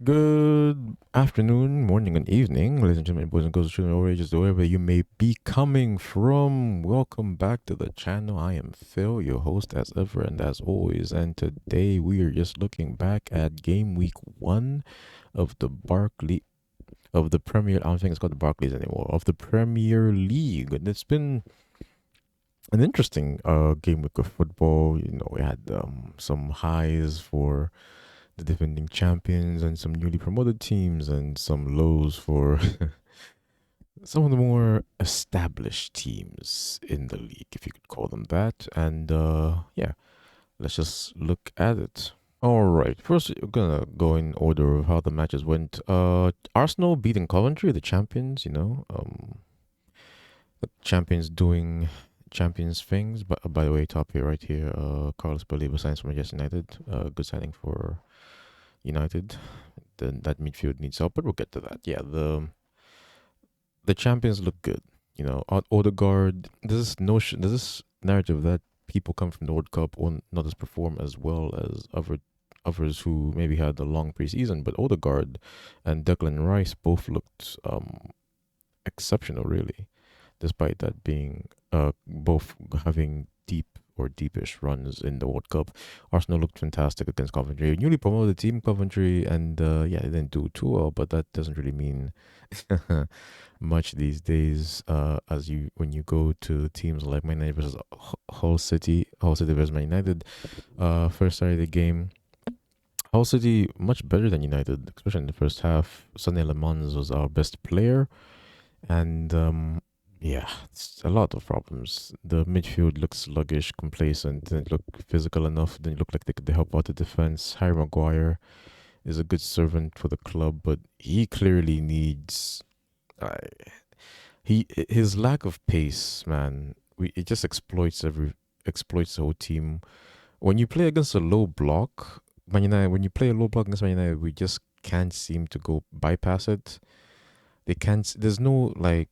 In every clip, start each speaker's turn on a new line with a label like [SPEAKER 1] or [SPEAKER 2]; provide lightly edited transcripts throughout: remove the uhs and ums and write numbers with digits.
[SPEAKER 1] Good afternoon, morning, and evening, ladies and gentlemen, boys and girls, children of all ages, wherever you may be coming from. Welcome back to the channel. I am Phil, your host as ever and as always. And today we are just looking back at game week one of the Premier. I don't think it's called the Barclays anymore. Of the Premier League, and it's been an interesting game week of football. We had some highs for the defending champions and some newly promoted teams, and some lows for some of the more established teams in the league, if you could call them that. And yeah, let's just look at it. All right, first we're gonna go in order of how the matches went. Arsenal beating Coventry, the champions. The champions doing champions things. But by the way, top here, right here, Carlos Baleba signs for Manchester United. Good signing for United. Then that midfield needs help, but we'll get to that. Yeah, the champions look good. Odegaard. There's this notion, there's this narrative that people come from the World Cup will not as perform as well as others who maybe had a long preseason. But Odegaard and Declan Rice both looked exceptional, really, despite that being both having deepish runs in the World Cup. Arsenal looked fantastic against Coventry, a newly promoted team, Coventry, and yeah, they didn't do too well, but that doesn't really mean much these days. As you when you go to teams like Man United versus Hull City versus Man United, first Saturday game. Hull City much better than United, especially in the first half. Sonny Lemans was our best player, and yeah, it's a lot of problems. The midfield looks sluggish, complacent, didn't look physical enough, didn't look like they could help out the defense. Harry Maguire is a good servant for the club, but he clearly needs. Uh, his lack of pace, man. It just exploits the whole team. When you play against a low block, Man United, when you play a low block against Man United, we just can't seem to go bypass it. They can't. There's no like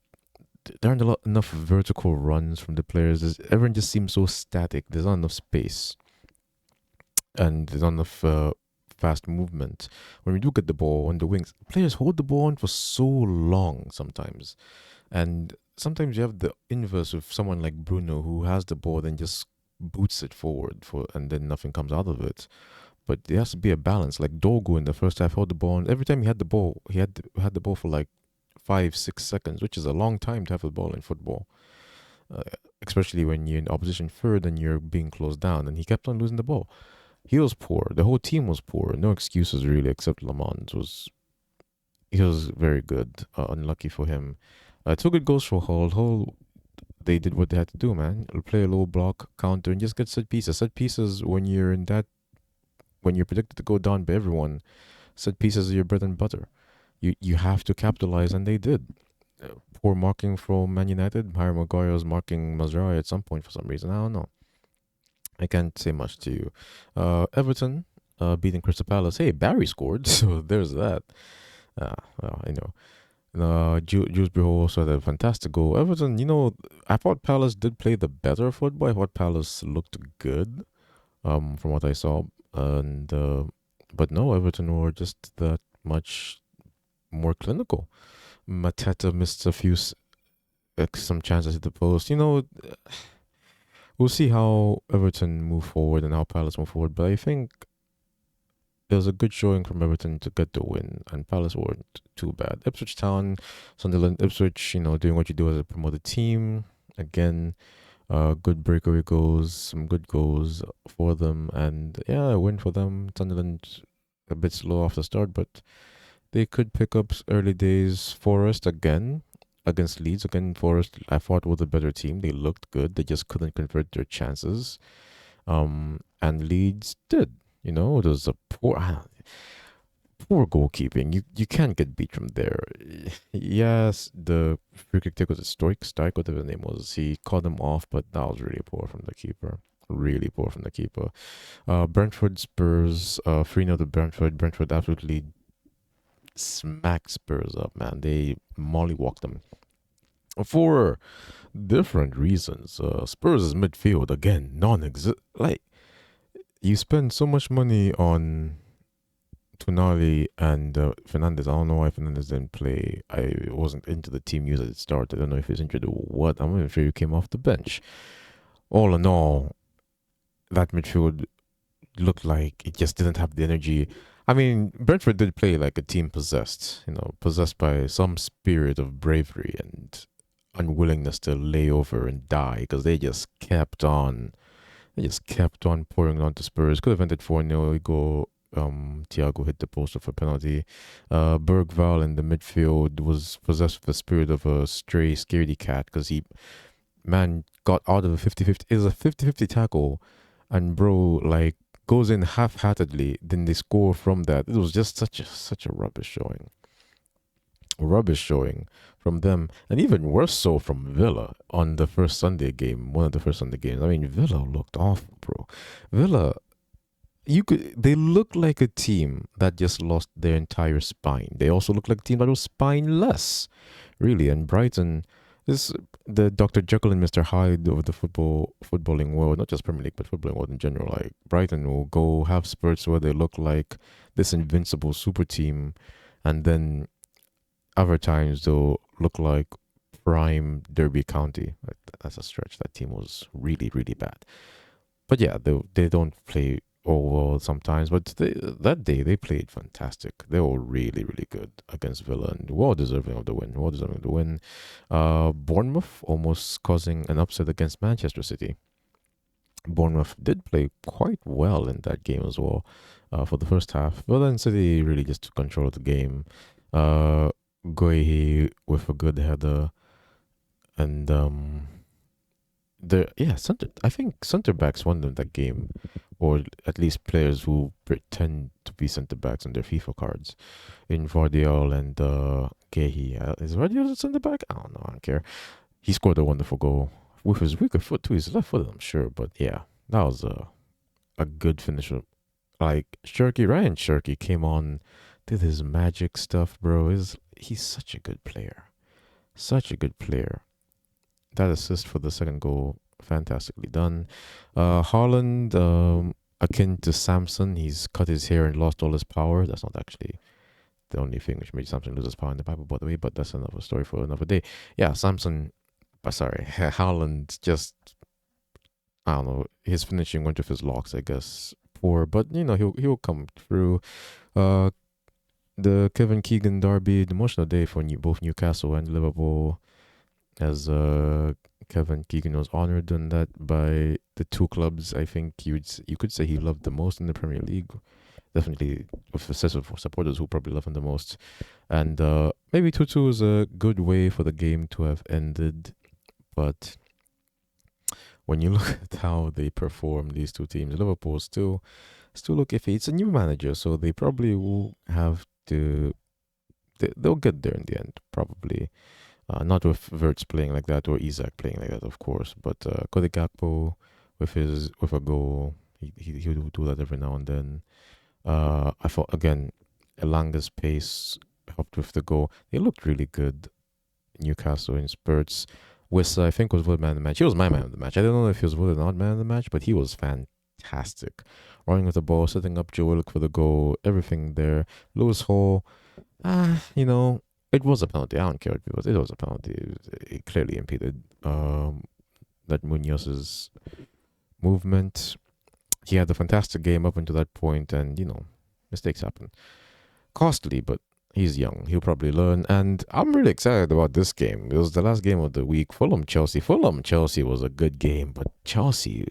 [SPEAKER 1] there aren't enough vertical runs from the players. Everyone just seems so static. There's not enough space, and there's not enough fast movement. When we do get the ball on the wings, players hold the ball on for so long sometimes. And sometimes you have the inverse of someone like Bruno who has the ball then just boots it forward and then nothing comes out of it. But there has to be a balance. Like Dogu in the first half held the ball, and every time he had the ball, had the ball for like 5 6 seconds, which is a long time to have the ball in football. Uh, Especially when you're in opposition third and you're being closed down. And he kept on losing the ball. He was poor. The whole team was poor. No excuses really, except Lamont was. He was very good. Unlucky for him. Two good goals for Hull. Hull, they did what they had to do, man. Play a low block counter and just get set pieces. Set pieces when you're predicted to go down by everyone. Set pieces are your bread and butter. You have to capitalize, and they did. Poor marking from Man United. Harry Maguire was marking Mazraoui at some point for some reason. I don't know. I can't say much to you. Everton beating Crystal Palace. Hey, Barry scored, so there's that. Well, Dewsbury also had a fantastic goal. Everton, I thought Palace did play the better football. I thought Palace looked good, from what I saw, and but no, Everton were just that much more clinical. Mateta missed some chances at the post. We'll see how Everton move forward and how Palace move forward. But I think it was a good showing from Everton to get the win, and Palace weren't too bad. Ipswich Town, Sunderland, Ipswich, doing what you do as a promoted team. Again, good breakaway goals, some good goals for them, and yeah, a win for them. Sunderland a bit slow off the start, but they could pick up early days. Forest again against Leeds. Again, Forest I thought was a better team. They looked good. They just couldn't convert their chances. And Leeds did. It was a poor goalkeeping. You can't get beat from there. Yes, the free kick take was a Stoik, whatever his name was. He caught him off, but that was really poor from the keeper. Really poor from the keeper. Brentford Spurs, 3-0 to Brentford. Brentford absolutely smacked Spurs up, man. They mollywalked them for different reasons. Spurs' midfield again non-exist. Like you spend so much money on Tonali and Fernandez. I don't know why Fernandez didn't play. I wasn't into the team news at the start. I don't know if he's injured or what. I'm not even sure he came off the bench. All in all, that midfield looked like it just didn't have the energy. I mean, Brentford did play like a team possessed, possessed by some spirit of bravery and unwillingness to lay over and die because they just kept on pouring onto Spurs. Could have ended 4-0. Go, Thiago hit the post for a penalty. Bergval in the midfield was possessed with the spirit of a stray scaredy cat because man, got out of a 50-50. It was a 50-50 tackle. And bro, like, goes in half-heartedly. Then they score from that. It was just such a rubbish showing. Rubbish showing from them, and even worse so from Villa on the first Sunday game, one of the first Sunday games. I mean, Villa looked awful, bro. Villa, they look like a team that just lost their entire spine. They also look like a team that was spineless, really. And Brighton is the Dr. Jekyll and Mr. Hyde of the footballing world, not just Premier League, but footballing world in general. Like, Brighton will go have spurts where they look like this invincible super team, and then other times they'll look like prime Derby County. Like, that's a stretch. That team was really, really bad. But yeah, they don't play all well sometimes. But that day they played fantastic. They were really, really good against Villa and well deserving of the win. Well deserving of the win. Bournemouth almost causing an upset against Manchester City. Bournemouth did play quite well in that game as well for the first half. But then City really just took control of the game. Guehi with a good header, and I think center backs won them that game, or at least players who pretend to be center backs on their FIFA cards. In Vardiol and Guehi, is Vardiol a center back? I don't know. I don't care. He scored a wonderful goal with his weaker foot too. His left foot, I'm sure, but yeah, that was a good finisher. Like Ryan Shirky came on, did his magic stuff, bro. He's such a good player. Such a good player. That assist for the second goal, fantastically done. Haaland, akin to Samson, he's cut his hair and lost all his power. That's not actually the only thing which made Samson lose his power in the Bible, by the way, but that's another story for another day. Yeah, Haaland just, I don't know, his finishing went with his locks, I guess, poor, but he'll come through. Uh, the Kevin Keegan derby, the emotional day for both Newcastle and Liverpool, as Kevin Keegan was honored on that by the two clubs. I think you could say he loved the most in the Premier League. Definitely with a set of supporters who probably love him the most. And maybe 2-2 is a good way for the game to have ended. But when you look at how they perform, these two teams, Liverpool still look iffy. It's a new manager, so they probably will have to. They'll get there in the end, probably. Not with Verts playing like that or Isaac playing like that, of course. But Cody Gakpo with a goal, he'll do that every now and then. I thought again, Elanga's pace helped with the goal. They looked really good. Newcastle in spurts. Wissa, I think, was voted man of the match. He was my man of the match. I don't know if he was voted not man of the match, but he was fantastic. Running with the ball, setting up Joe Willock for the goal, everything there. Lewis Hall, it was a penalty. I don't care what it was. It was a penalty. It clearly impeded that Munoz's movement. He had a fantastic game up until that point, and mistakes happen. Costly, but he's young. He'll probably learn. And I'm really excited about this game. It was the last game of the week. Fulham-Chelsea. Fulham-Chelsea was a good game, but Chelsea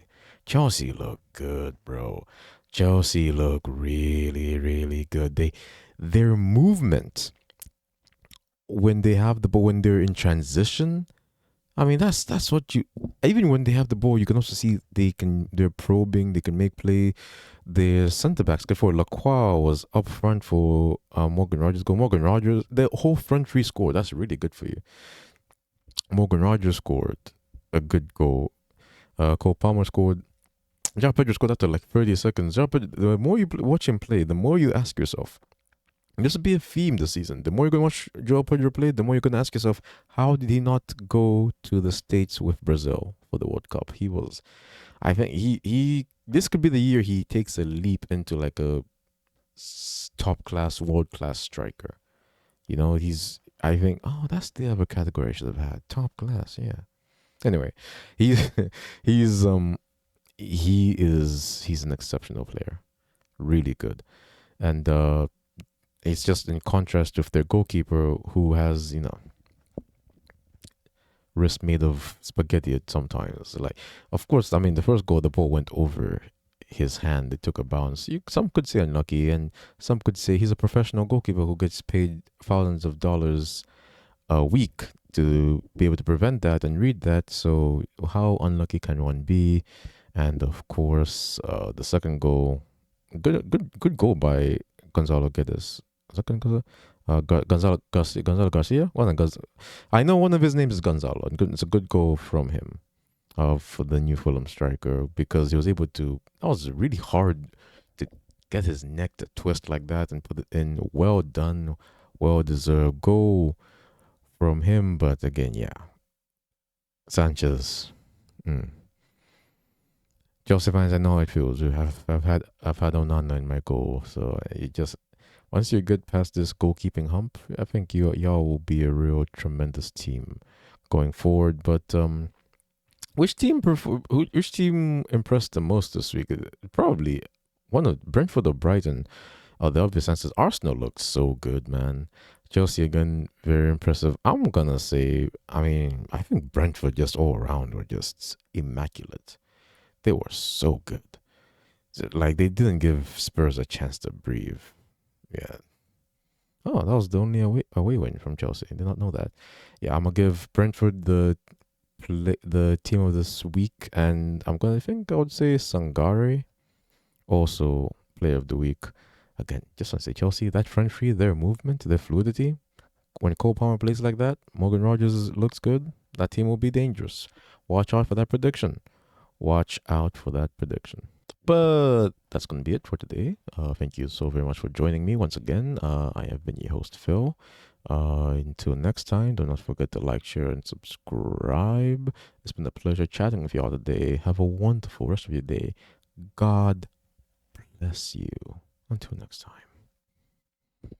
[SPEAKER 1] looked good, bro. Chelsea look really, really good. Their movement when they have the ball, when they're in transition, I mean that's what you. Even when they have the ball, you can also see they're probing. They can make play. Their centre backs. For Lacroix was up front for Morgan Rogers. Morgan Rogers, the whole front three scored. That's really good for you. Morgan Rogers scored a good goal. Cole Palmer scored. João Pedro scored after like 30 seconds. The more you watch him play, the more you ask yourself. This will be a theme this season. The more you're going to watch João Pedro play, the more you're going to ask yourself, how did he not go to the States with Brazil for the World Cup? I think this could be the year he takes a leap into like a top class, world class striker. You know, I think, oh, that's the other category I should have had. Top class, yeah. Anyway, he's he's he's an exceptional player, really good, and it's just in contrast with their goalkeeper who has wrist made of spaghetti at sometimes. Like, of course, I mean, the first goal, the ball went over his hand. It took a bounce. Some could say unlucky, and some could say he's a professional goalkeeper who gets paid thousands of dollars a week to be able to prevent that and read that. So, how unlucky can one be? And of course, the second goal, good goal by Gonzalo Guedes. Is that Gonzalo? Gonzalo Garcia. I know one of his names is Gonzalo. And it's a good goal from him, for the new Fulham striker, because he was able to. That was really hard to get his neck to twist like that and put it in. Well done, well deserved goal from him. But again, yeah, Sanchez. Mm. Chelsea fans, I know how it feels. I've had Onana in my goal, so it just once you get past this goalkeeping hump, I think y'all will be a real tremendous team going forward. But which team impressed the most this week? Probably one of Brentford or Brighton. The obvious answer is Arsenal looked so good, man. Chelsea again, very impressive. I'm gonna say, I mean, I think Brentford just all around were just immaculate. They were so good. Like they didn't give Spurs a chance to breathe. Yeah. Oh, that was the only away win from Chelsea. I did not know that. Yeah, I'm gonna give Brentford the team of this week, and I would say Sangare also player of the week. Again, just want to say Chelsea, that front three, their movement, their fluidity. When Cole Palmer plays like that, Morgan Rogers looks good. That team will be dangerous. Watch out for that prediction. Watch out for that prediction. But that's going to be it for today. Thank you so very much for joining me once again. I have been your host, Phil. Until next time, do not forget to like, share, and subscribe. It's been a pleasure chatting with you all today. Have a wonderful rest of your day. God bless you. Until next time.